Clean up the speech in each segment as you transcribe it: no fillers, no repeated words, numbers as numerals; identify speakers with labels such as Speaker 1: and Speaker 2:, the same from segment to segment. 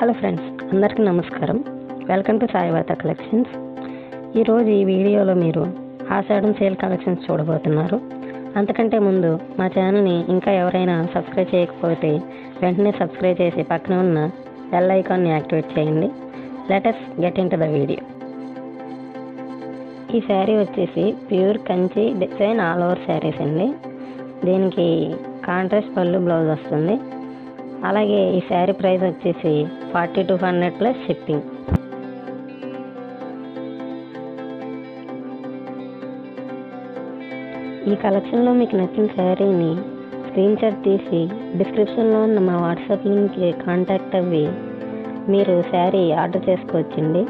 Speaker 1: Hello friends, అందరికీ నమస్కారం. Welcome to Saivatha collections. ఈరోజు ఈ వీడియోలో మీరు ఆషాఢం సేల్ కలెక్షన్స్ చూడబోతున్నారు. అంతకంటే ముందు మా ఛానల్ని ఇంకా ఎవరైనా సబ్స్క్రైబ్ చేయకపోతే వెంటనే సబ్స్క్రైబ్ చేసి పక్కన ఉన్న బెల్ ఐకాన్ని యాక్టివేట్ చేయండి. Let us get in to the video. ఈ శారీ వచ్చేసి pure Kanchi design all over saris అండి. దీనికి కాంట్రాస్ట్ పళ్ళు బ్లౌజ్ వస్తుంది. అలాగే ఈ శారీ ప్రైస్ వచ్చేసి 4200 ప్లస్ షిప్పింగ్. ఈ కలెక్షన్లో మీకు నచ్చిన శారీని స్క్రీన్ షాట్ తీసి డిస్క్రిప్షన్లో ఉన్న మా వాట్సాప్ లింక్కి కాంటాక్ట్ అవ్వి మీరు శారీ ఆర్డర్ చేసుకోవచ్చండి.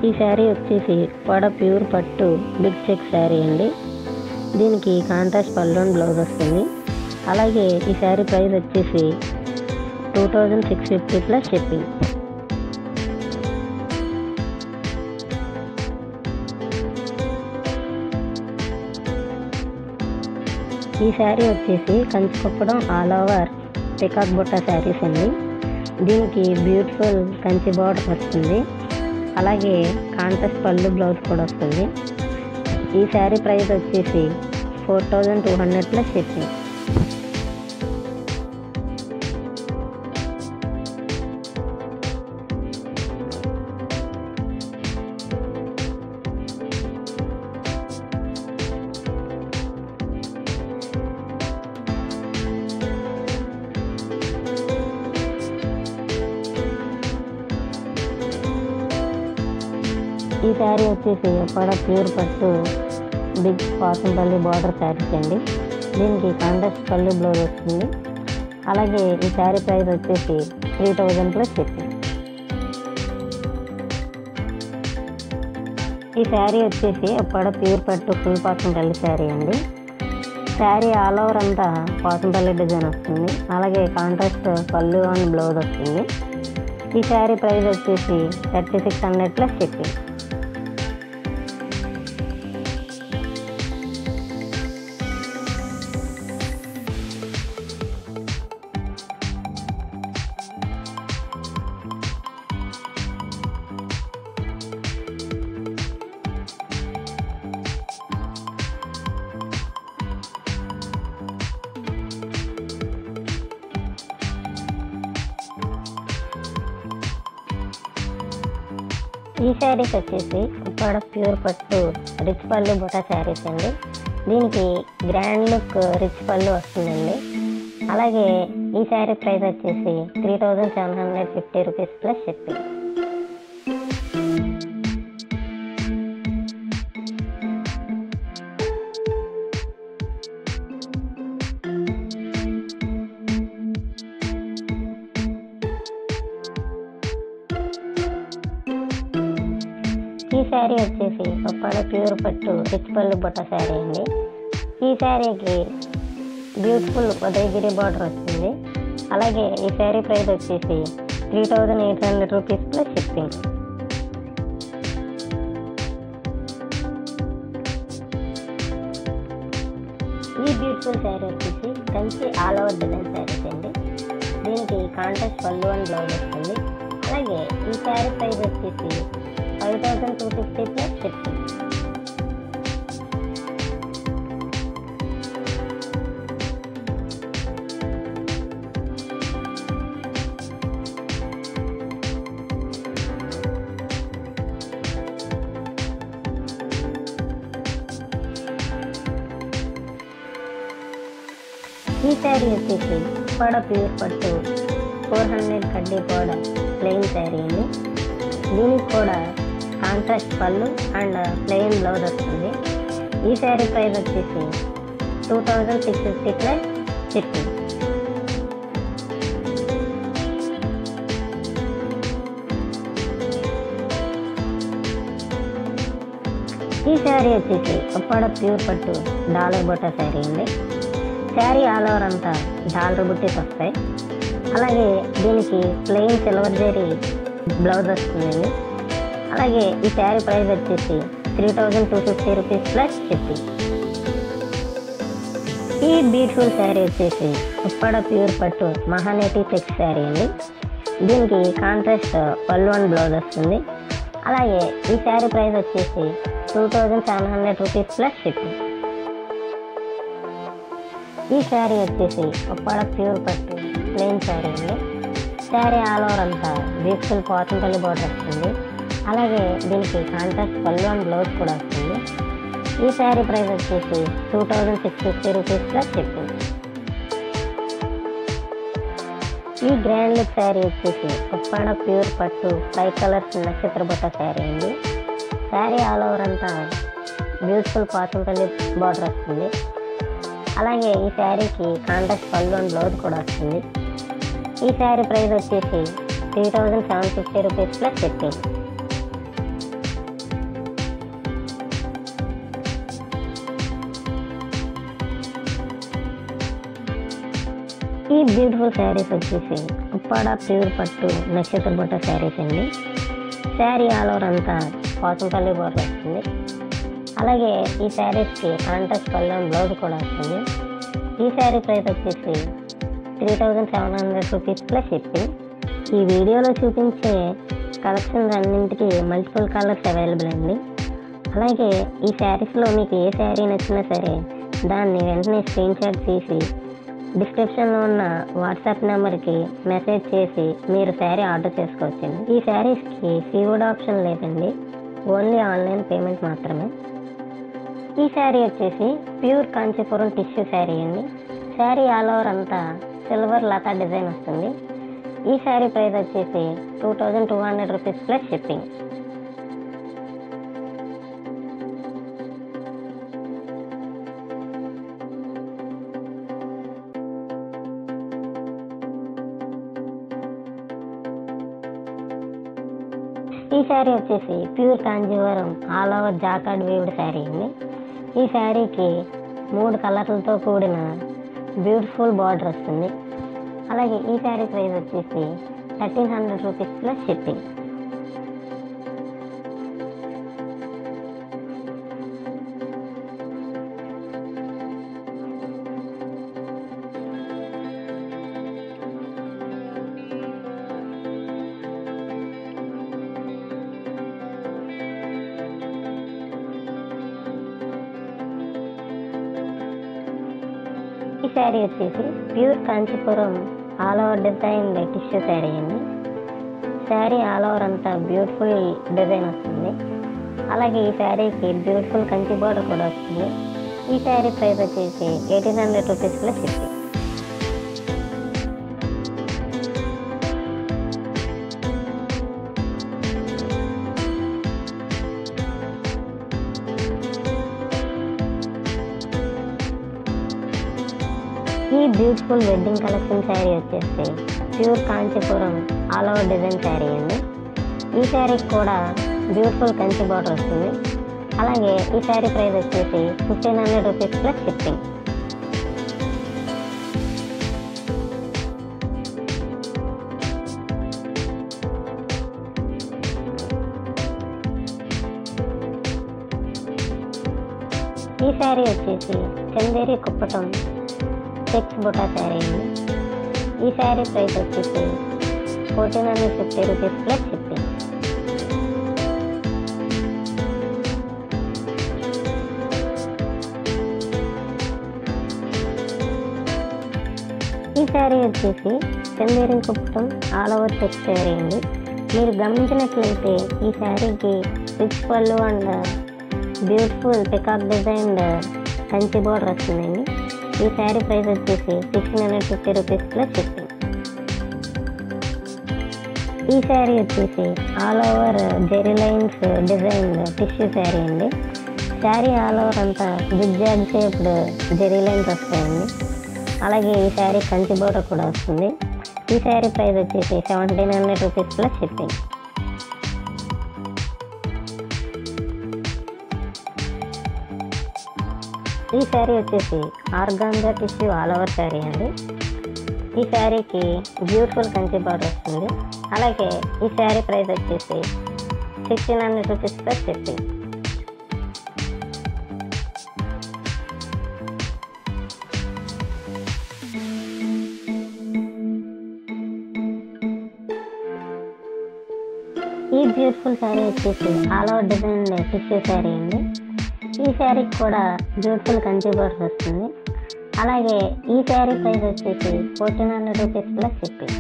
Speaker 1: ఈ శారీ వచ్చేసి పొడ ప్యూర్ పట్టు బిగ్ చెక్ శారీ అండి. దీనికి కాంట్రాస్ట్ పళ్ళు బ్లౌజ్ వస్తుంది. అలాగే ఈ శారీ ప్రైస్ వచ్చేసి 2650 ప్లస్ షిప్పింగ్. ఈ శారీ వచ్చేసి Kanchi Kuppadam all over peacock బుట్ట శారీస్ అండి. దీనికి బ్యూటిఫుల్ కంచి బార్డర్ వస్తుంది. అలాగే కాంట్రాస్ట్ పళ్ళు బ్లౌజ్ కూడా వస్తుంది. ఈ శారీ ప్రైస్ వచ్చేసి 4200 ప్లస్ షిప్పింగ్. ఈ శారీ వచ్చేసి పొడ ప్యూర్ పట్టు బిగ్ పాసంపల్లి బార్డర్ శారీస్ అండి. దీనికి కాంట్రాస్ట్ పళ్ళు బ్లౌజ్ వస్తుంది. అలాగే ఈ శారీ ప్రైస్ వచ్చేసి 3000 ప్లస్ షిప్పింగ్. ఈ శారీ వచ్చేసి పొడ ప్యూర్ పట్టు ఫుల్ పాసంపల్లి శారీ అండి. శారీ ఆల్ ఓవర్ అంతా పాసంపల్లి డిజైన్ వస్తుంది. అలాగే కాంట్రాస్ట్ పళ్ళు అండ్ బ్లౌజ్ వస్తుంది. ఈ శారీ ప్రైస్ వచ్చేసి 3600 ప్లస్ షిప్పింగ్. ఈ శారీస్ వచ్చేసి ఉప్పాడ ప్యూర్ పట్టు రిచ్ పళ్ళు బుటా శారీస్ అండి. దీనికి గ్రాండ్ లుక్ రిచ్ పళ్ళు వస్తుందండి. అలాగే ఈ శారీ ప్రైస్ వచ్చేసి 3750 రూపీస్ ప్లస్ షిప్పింగ్. ఈ శారీ వచ్చేసి ఉప్పాడ ప్యూర్ పట్టు రిచ్ పళ్ళు బుట్ట శారీ అండి. ఈ శారీకి బ్యూటిఫుల్ ఉదయగిరి బార్డర్ వస్తుంది. అలాగే ఈ శారీ ప్రైస్ వచ్చేసి 3800 రూపీస్ ప్లస్ షిప్పింగ్. ఈ బ్యూటిఫుల్ శారీ వచ్చేసి Kanchi all over design saris అండి. దీనికి కాంట్రాస్ట్ పళ్ళు అండ్ బ్లౌజ్ వస్తుంది. అలాగే ఈ శారీ ప్రైస్ వచ్చేసి 5250 ప్లస్ షిప్పింగ్. ఈ శారీ వచ్చేసి పొడ ప్యూర్ పట్టు 400 కడ్డీ పొడ ప్లెయిన్ శారీ అండి. దీనికి కూడా కాంట్రాస్ట్ పళ్ళు అండ్ ప్లెయిన్ బ్లౌజ్ వస్తుంది. ఈ శారీ ప్రైస్ వచ్చేసి 2650 ప్లస్ షిప్పింగ్. ఈ శారీ వచ్చేసి ఉప్పాడ ప్యూర్ పట్టు డాలర్ బుట్ట శారీ అండి. శారీ ఆల్ ఓవర్ అంతా డాలర్ బుట్టీస్ వస్తాయి. అలాగే దీనికి ప్లెయిన్ సిల్వర్ జరీ బ్లౌజ్ వస్తుందండి. అలాగే ఈ శారీ ప్రైస్ వచ్చేసి 3250 రూపీస్ ప్లస్ షిప్పింగ్. ఈ బ్యూటిఫుల్ శారీ వచ్చేసి ఉప్పాడ ప్యూర్ పట్టు మహానేటి చెక్స్ శారీ అండి. దీనికి కాంట్రాస్ట్ పళ్ళు అండ్ బ్లౌజ్ వస్తుంది. అలాగే ఈ శారీ ప్రైస్ వచ్చేసి 2700 రూపీస్ ప్లస్ షిప్పింగ్. ఈ శారీ వచ్చేసి ఉప్పాడ ప్యూర్ పట్టు ప్లెయిన్ శారీ అండి. శారీ ఆల్ ఓవర్ అంతా బ్యూటిఫుల్ పోచంపల్లి బోర్డర్ వస్తుంది. అలాగే దీనికి కాంట్రాస్ట్ పళ్ళు అండ్ బ్లౌజ్ కూడా వస్తుంది. ఈ శారీ ప్రైస్ వచ్చేసి 2650 రూపీస్ ప్లస్ షిప్పింగ్. ఈ గ్రాండ్ లుక్ శారీ వచ్చేసి ఉప్పాడ ప్యూర్ పట్టు 5 కలర్స్ నక్షత్ర బుట్ట శారీ అండి. శారీ ఆల్ ఓవర్ అంతా బ్యూటిఫుల్ పోచంపల్లి బార్డర్ వస్తుంది. అలాగే ఈ శారీకి కాంట్రాస్ట్ పళ్ళు అండ్ బ్లౌజ్ కూడా వస్తుంది. ఈ శారీ ప్రైస్ వచ్చేసి 3750 రూపీస్ ప్లస్ షిప్పింగ్. ఈ బ్యూటిఫుల్ శారీస్ వచ్చేసి ఉప్పాడ ప్యూర్ పట్టు నక్షత్ర బుట్ట శారీస్ అండి. శారీ ఆల్ ఓవర్ అంతా పోచంపల్లి బోర్డర్ వస్తుంది. అలాగే ఈ శారీస్కి కాంట్రాస్ట్ పళ్ళు అండ్ బ్లౌజ్ కూడా వస్తుంది. ఈ శారీ ప్రైస్ వచ్చేసి 3700 రూపీస్ ప్లస్ షిప్పింగ్. ఈ వీడియోలో చూపించే కలెక్షన్స్ అన్నింటికి మల్టిపుల్ కలర్స్ అవైలబుల్ అండి. అలాగే ఈ శారీస్లో మీకు ఏ శారీ నచ్చినా సరే దాన్ని వెంటనే స్క్రీన్ షాట్ తీసి డిస్క్రిప్షన్లో ఉన్న వాట్సాప్ నెంబర్కి మెసేజ్ చేసి మీరు శారీ ఆర్డర్ చేసుకోవచ్చండి. ఈ శారీస్కి సీవుడ్ ఆప్షన్ లేదండి, ఓన్లీ ఆన్లైన్ పేమెంట్ మాత్రమే. ఈ శారీ వచ్చేసి ప్యూర్ కాంచీపురం టిష్యూ శారీ అండి. శారీ ఆల్ ఓవర్ అంతా సిల్వర్ లతా డిజైన్ వస్తుంది. ఈ శారీ ప్రైస్ వచ్చేసి 2200 రూపీస్ ప్లస్ షిప్పింగ్. ఈ శారీ వచ్చేసి pure Kanjeevaram all over jacquard weaved sari అండి. ఈ శారీకి 3 కలర్లతో కూడిన బ్యూటిఫుల్ బార్డర్ వస్తుంది. అలాగే ఈ శారీ ప్రైస్ వచ్చేసి 1300 రూపీస్ ప్లస్ షిప్పింగ్. ఈ శారీ వచ్చేసి pure Kanchipuram all over design tissue sari అండి. శారీ ఆల్ ఓవర్ అంతా బ్యూటిఫుల్ డిజైన్ వస్తుంది. అలాగే ఈ శారీకి బ్యూటిఫుల్ కంచి బోర్డర్ కూడా వస్తుంది. ఈ శారీ ప్రైస్ వచ్చేసి 1800 రూపీస్ ప్లస్ షిప్పింగ్. ఈ బ్యూటిఫుల్ వెడ్డింగ్ కలెక్షన్ శారీ వచ్చేసి pure Kanchipuram all over design sari అండి. ఈ శారీకి కూడా బ్యూటిఫుల్ కంచి బార్డర్ వస్తుంది. అలాగే ఈ శారీ ప్రైస్ వచ్చేసి 1500 రూపీస్ ప్లస్ షిప్పింగ్. ఈ శారీ వచ్చేసి చందేరి కుప్పటం చెక్స్ బుటా శారీ అండి. ఈ శారీ ప్రైస్ వచ్చేసి 1450 రూపీస్ ప్లస్ షిప్పింగ్. ఈ శారీ వచ్చేసి Chanderi Kuppadam all over checks sari అండి. మీరు గమనించినట్లయితే ఈ శారీకి రిచ్ పళ్ళు and beautiful peacock design Kanchi border వస్తుందండి. ఈ శారీ ప్రైస్ వచ్చేసి 1650 రూపీస్ ప్లస్ షిప్పింగ్. ఈ శారీ వచ్చేసి all over zari lines design tissue sari అండి. శారీ ఆల్ ఓవర్ అంతా జిగ్జాగ్ షేప్డ్ జెరీ లైన్స్ వస్తాయండి. అలాగే ఈ శారీ కంచి బోర్డర్ కూడా వస్తుంది. ఈ శారీ ప్రైస్ వచ్చేసి 1700 రూపీస్ ప్లస్ షిప్పింగ్. ఈ శారీ వచ్చేసి organza tissue all over sari అండి. ఈ శారీకి బ్యూటిఫుల్ కంచి బార్డర్ వస్తుంది. అలాగే ఈ శారీ ప్రైస్ వచ్చేసి 1600 rupees plus shipping. Beautiful sari వచ్చేసి all over design tissue sari అండి. ఈ శారీకి కూడా బ్యూటిఫుల్ కంచి బోర్డర్ వస్తుంది. అలాగే ఈ శారీ ప్రైస్ వచ్చేసి 1400 రూపీస్ ప్లస్ షిప్పింగ్.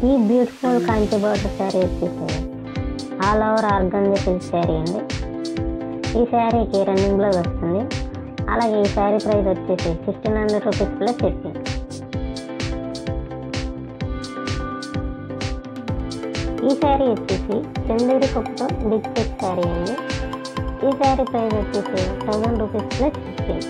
Speaker 1: ఈ బ్యూటిఫుల్ కంచి బోర్డర్ శారీ వచ్చేసి all over organza silk sari అండి. ఈ శారీకి రన్నింగ్ బ్లౌజ్ వస్తుంది. అలాగే ఈ శారీ ప్రైస్ వచ్చేసి 1600 రూపీస్ ప్లస్ షిప్పింగ్. ఈ శారీ వచ్చేసి చందేరి కొప్పుతో బిగ్ సెట్ శారీ అండి. ఈ శారీ ప్రైస్ వచ్చేసి 1000 రూపీస్ ప్లస్ షిప్పింగ్.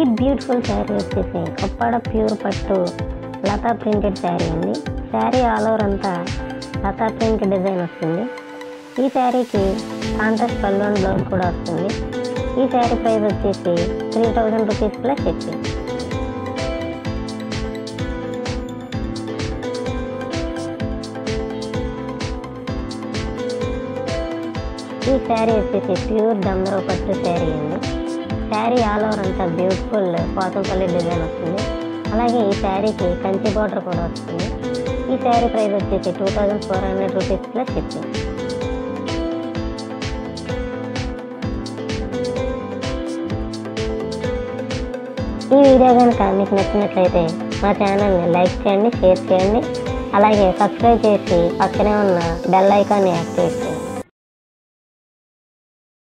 Speaker 1: ఈ బ్యూటిఫుల్ శారీ వచ్చేసి కొప్పాడ ప్యూర్ పట్టు లతా ప్రింటెడ్ శారీ అండి. శారీ ఆల్ ఓవర్ అంతా లతా ప్రింట్ డిజైన్ వస్తుంది. ఈ శారీకి కాంట్రాస్ట్ పళ్ళు అండ్ బ్లౌజ్ కూడా వస్తుంది. ఈ శారీ ప్రైస్ వచ్చేసి 3000 రూపీస్ ప్లస్ షిప్పింగ్. ఈ శారీ వచ్చేసి ప్యూర్ దందరో పట్టు శారీ అండి. శారీ ఆల్ ఓవర్ అంతా బ్యూటిఫుల్ పోతంపల్లి డిజైన్ వస్తుంది. అలాగే ఈ శారీకి కంచి బార్డర్ కూడా వస్తుంది. ఈ శారీ ప్రైస్ వచ్చేసి 2400 రూపీస్ ప్లస్ షిప్పింగ్. ఈ వీడియో కనుక మీకు నచ్చినట్లయితే మా ఛానల్ని లైక్ చేయండి, షేర్ చేయండి. అలాగే సబ్స్క్రైబ్ చేసి పక్కనే ఉన్న బెల్ ఐకాన్ని యాక్టివేట్ చేయండి.